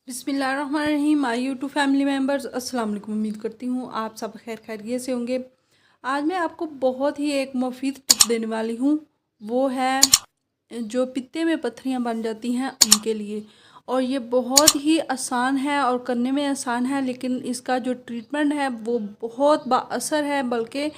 बिस्मिल्लाहिर्रहमानिर्रहीम। My YouTube family members, अस्सलाम वालेकुम। उम्मीद करती हूँ आप सब खैरियत से होंगे। आज मैं आपको बहुत ही एक मुफीद टिप देने वाली हूँ। वो है जो पित्ते में पत्थरियाँ बन जाती हैं उनके लिए। और ये बहुत ही आसान है और करने में आसान है, लेकिन इसका जो ट्रीटमेंट है वो बहुत बाअसर है। बल्कि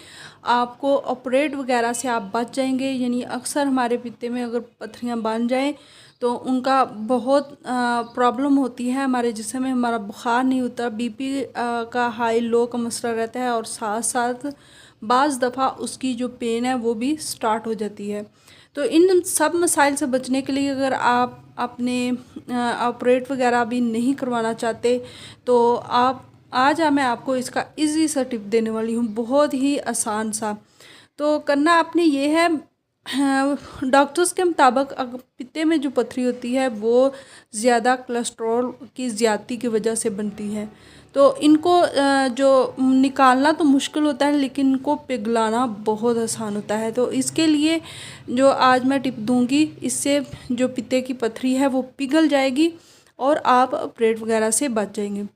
आपको ऑपरेट वगैरह से आप बच जाएंगे। यानी अक्सर हमारे पित्ते में अगर पत्थरियाँ बन जाएं तो उनका बहुत प्रॉब्लम होती है। हमारे जिस्म में हमारा बुखार नहीं होता, बीपी का हाई लो का मसला रहता है, और साथ साथ बाज़ दफ़ा उसकी जो पेन है वो भी स्टार्ट हो जाती है। तो इन सब मसाइल से बचने के लिए अगर आप अपने ऑपरेट वगैरह भी नहीं करवाना चाहते तो आज मैं आपको इसका इजी सा टिप देने वाली हूँ, बहुत ही आसान सा। तो करना आपने ये है, डॉक्टर्स के मुताबिक अगर पित्ते में जो पथरी होती है वो ज़्यादा कोलेस्ट्रॉल की ज़्यादती की वजह से बनती है। तो इनको जो निकालना तो मुश्किल होता है, लेकिन इनको पिघलाना बहुत आसान होता है। तो इसके लिए जो आज मैं टिप दूंगी, इससे जो पित्ते की पथरी है वो पिघल जाएगी और आप ऑपरेट वगैरह से बच जाएंगे।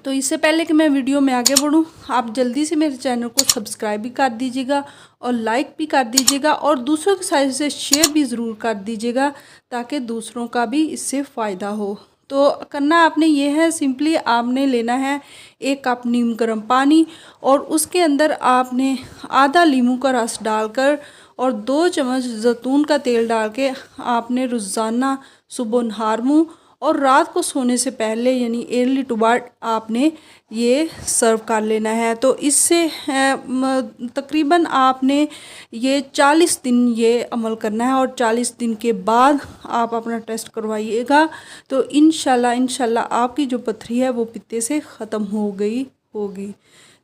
तो इससे पहले कि मैं वीडियो में आगे बढ़ूं, आप जल्दी से मेरे चैनल को सब्सक्राइब भी कर दीजिएगा और लाइक भी कर दीजिएगा, और दूसरों के साथ इसे शेयर भी ज़रूर कर दीजिएगा ताकि दूसरों का भी इससे फ़ायदा हो। तो करना आपने ये है, सिंपली आपने लेना है 1 कप नीम गर्म पानी, और उसके अंदर आपने आधा लीमू का रस डालकर और 2 चम्मच जैतून का तेल डाल के आपने रोज़ाना सुबह नहार मुँह और रात को सोने से पहले यानी अर्ली टू बेड आपने ये सर्व कर लेना है। तो इससे तकरीबन आपने ये 40 दिन ये अमल करना है, और 40 दिन के बाद आप अपना टेस्ट करवाइएगा। तो इंशाल्लाह आपकी जो पथरी है वो पित्ते से ख़त्म हो गई होगी।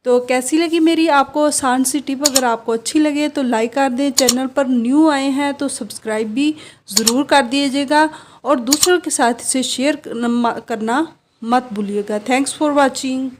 तो कैसी लगी मेरी आपको आसान सी टिप? अगर आपको अच्छी लगे तो लाइक कर दें, चैनल पर न्यू आए हैं तो सब्सक्राइब भी ज़रूर कर दीजिएगा, और दूसरों के साथ इसे शेयर करना मत भूलिएगा। Thanks for watching.